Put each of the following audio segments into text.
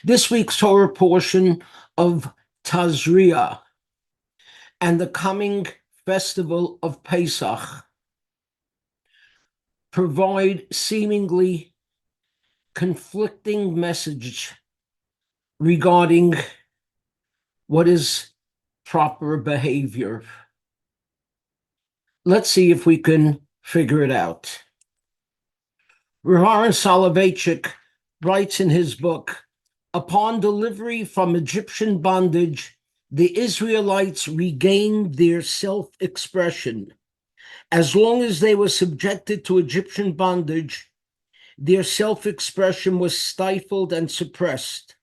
This week's Torah portion of Tazria and the coming festival of Pesach provide seemingly conflicting message regarding what is proper behavior. Let's see if we can figure it out. Rav Soloveitchik writes in his book, upon delivery from Egyptian bondage, the Israelites regained their self-expression. As long as they were subjected to Egyptian bondage, their self-expression was stifled and suppressed.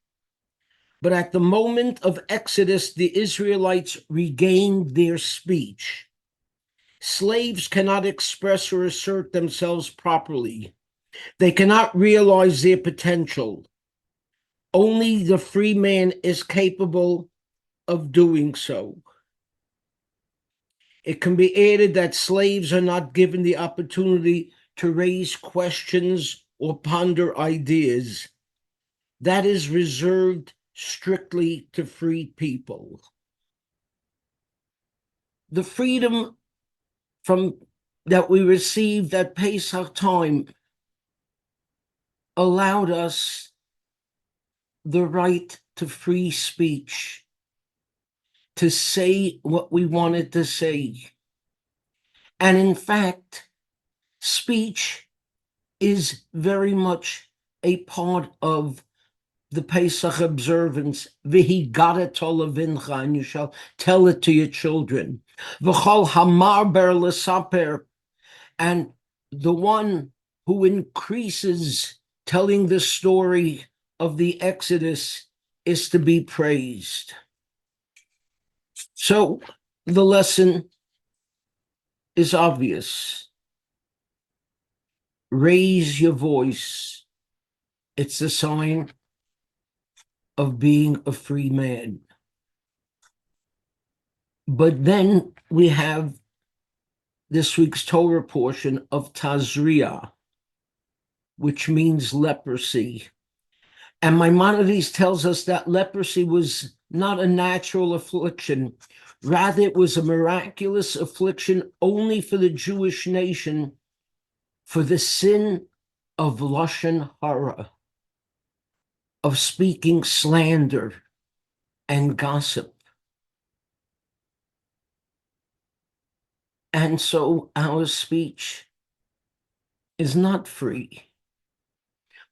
But at the moment of Exodus, the Israelites regained their speech. Slaves cannot express or assert themselves properly. They cannot realize their potential. Only the free man is capable of doing so. It can be added that slaves are not given the opportunity to raise questions or ponder ideas. That is reserved strictly to free people. The freedom that we received at Pesach time allowed us the right to free speech, to say what we wanted to say. And in fact, speech is very much a part of the Pesach observance. V'higata tolavincha, and you shall tell it to your children. V'chol hamar ber l'saper, and the one who increases telling the story of the Exodus is to be praised. So the lesson is obvious. Raise your voice. It's a sign of being a free man. But then we have this week's Torah portion of Tazria, which means leprosy. And Maimonides tells us that leprosy was not a natural affliction. Rather, it was a miraculous affliction only for the Jewish nation for the sin of Lashon Hara, of speaking slander and gossip. And so our speech is not free.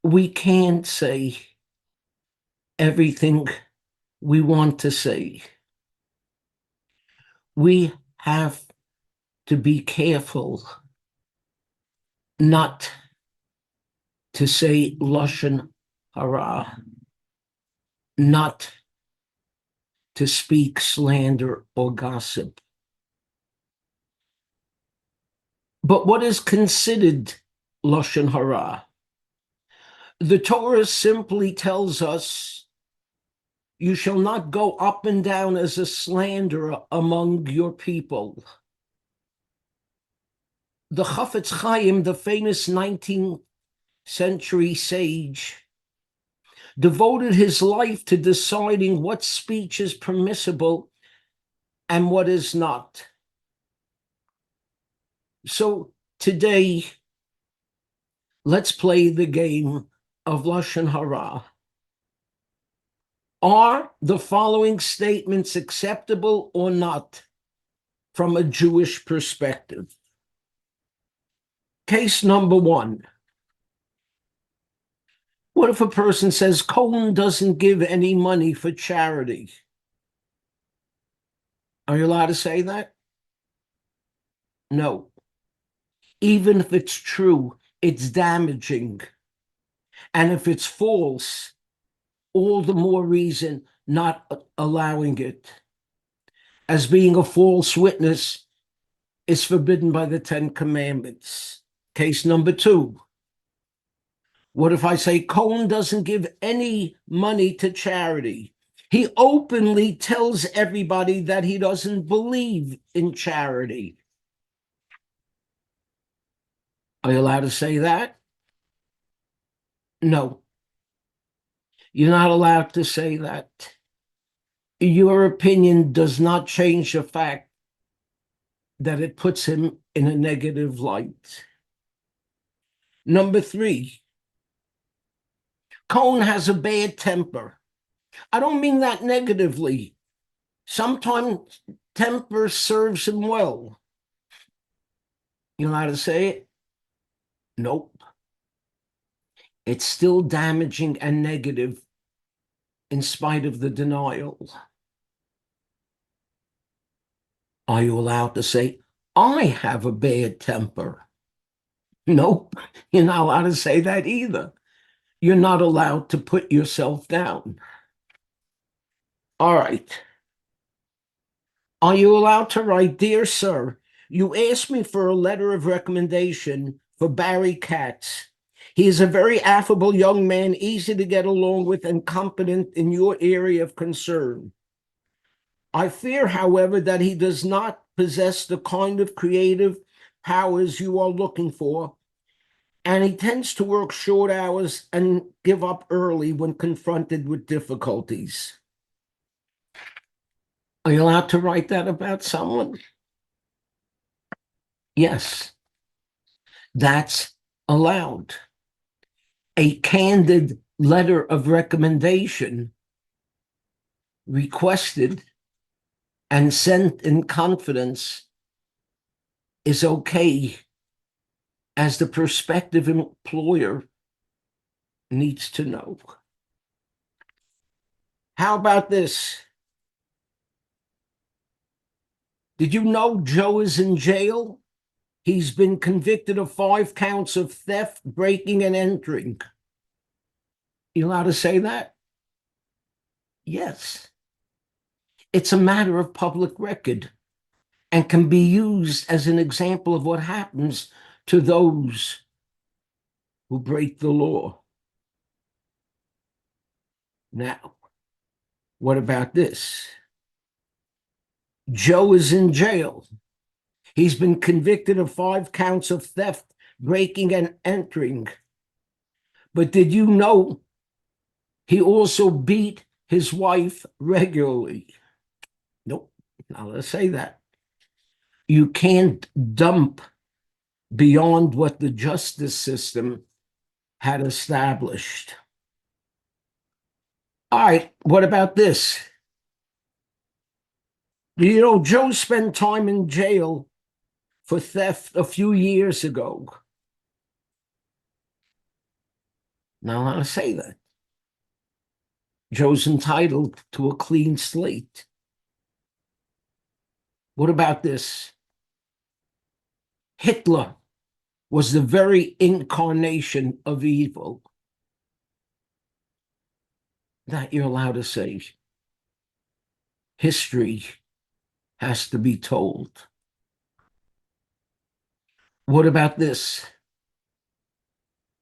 We can't say everything we want to say. We have to be careful not to say Lashon Hara, not to speak slander or gossip. But what is considered Lashon Hara? The Torah simply tells us, you shall not go up and down as a slanderer among your people. The Chafetz Chaim, the famous 19th century sage, devoted his life to deciding what speech is permissible and what is not. So today, let's play the game of Lashon Hara. Are the following statements acceptable or not from a Jewish perspective? Case number one. What if a person says Cohen doesn't give any money for charity? Are you allowed to say that? No. Even if it's true, it's damaging. And if it's false, all the more reason not allowing it. As being a false witness is forbidden by the Ten Commandments. Case number two. What if I say Cohen doesn't give any money to charity? He openly tells everybody that he doesn't believe in charity. Are you allowed to say that? No. You're not allowed to say that. Your opinion does not change the fact that it puts him in a negative light. Number three, Cohn has a bad temper. I don't mean that negatively. Sometimes temper serves him well. You know how to say it? Nope. It's still damaging and negative in spite of the denial. Are you allowed to say, I have a bad temper? Nope. You're not allowed to say that either. You're not allowed to put yourself down. All right. Are you allowed to write, Dear Sir, you asked me for a letter of recommendation for Barry Katz. He is a very affable young man, easy to get along with and competent in your area of concern. I fear, however, that he does not possess the kind of creative powers you are looking for, and he tends to work short hours and give up early when confronted with difficulties. Are you allowed to write that about someone? Yes, that's allowed. A candid letter of recommendation requested and sent in confidence is okay, as the prospective employer needs to know. How about this? Did you know Joe is in jail? He's been convicted of 5 counts of theft, breaking, and entering. You allowed to say that? Yes. It's a matter of public record and can be used as an example of what happens to those who break the law. Now, what about this? Joe is in jail. He's been convicted of 5 counts of theft, breaking, and entering. But did you know he also beat his wife regularly? Nope, not let's say that. You can't dump beyond what the justice system had established. All right, what about this? You know, Joe spent time in jail for theft a few years ago. Now, I'll say that. Joe's entitled to a clean slate. What about this? Hitler was the very incarnation of evil. That you're allowed to say. History has to be told. What about this?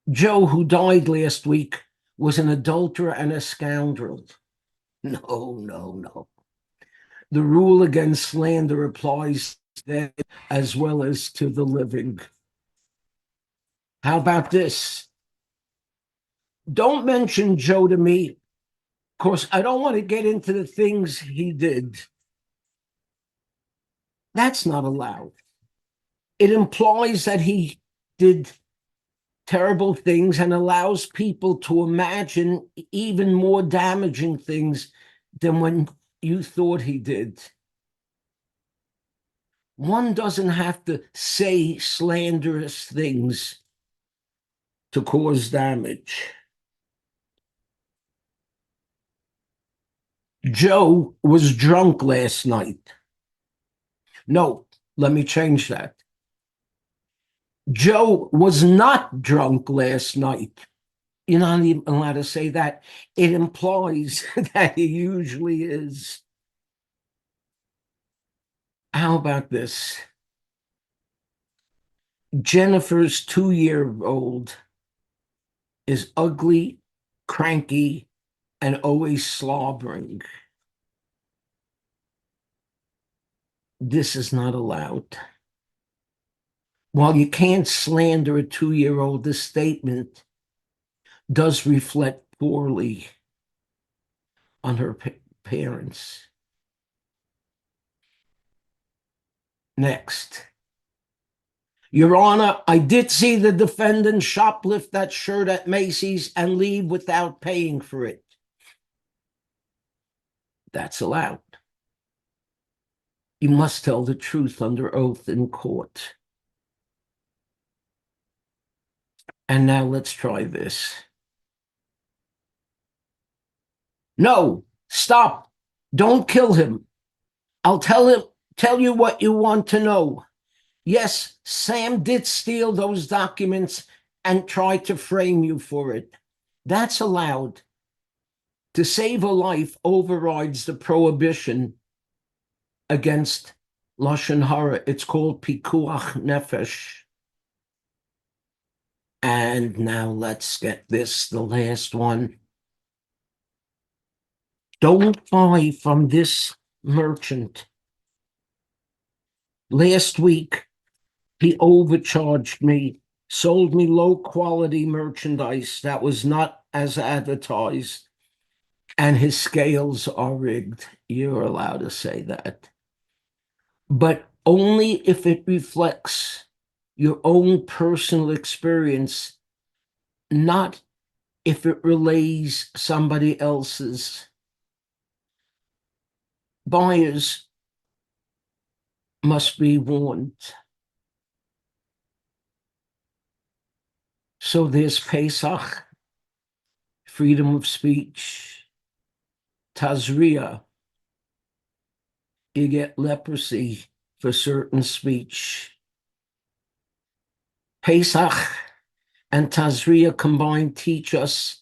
Joe, who died last week, was an adulterer and a scoundrel. No, no, no. The rule against slander applies to them as well as to the living. How about this? Don't mention Joe to me. Of course, I don't want to get into the things he did. That's not allowed. It implies that he did terrible things and allows people to imagine even more damaging things than when you thought he did. One doesn't have to say slanderous things to cause damage. Joe was drunk last night. No, let me change that. Joe was not drunk last night. You're not even allowed to say that. It implies that he usually is. How about this? Jennifer's 2-year-old is ugly, cranky, and always slobbering. This is not allowed. While you can't slander a 2-year-old, this statement does reflect poorly on her parents. Next. Your Honor, I did see the defendant shoplift that shirt at Macy's and leave without paying for it. That's allowed. You must tell the truth under oath in court. And now let's try this. No, stop. Don't kill him. I'll tell you what you want to know. Yes, Sam did steal those documents and try to frame you for it. That's allowed. To save a life overrides the prohibition against Lashon Hara. It's called Pikuach Nefesh. And now let's get this, the last one. Don't buy from this merchant. Last week, he overcharged me, sold me low-quality merchandise that was not as advertised, and his scales are rigged. You're allowed to say that. But only if it reflects your own personal experience, not if it relays somebody else's. Buyers must be warned. So there's Pesach, freedom of speech, Tazria, you get leprosy for certain speech. Pesach and Tazria combined teach us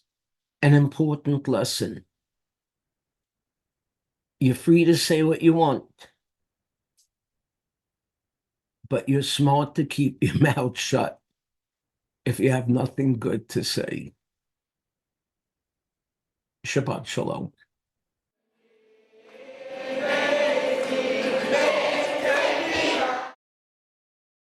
an important lesson. You're free to say what you want, but you're smart to keep your mouth shut if you have nothing good to say. Shabbat Shalom.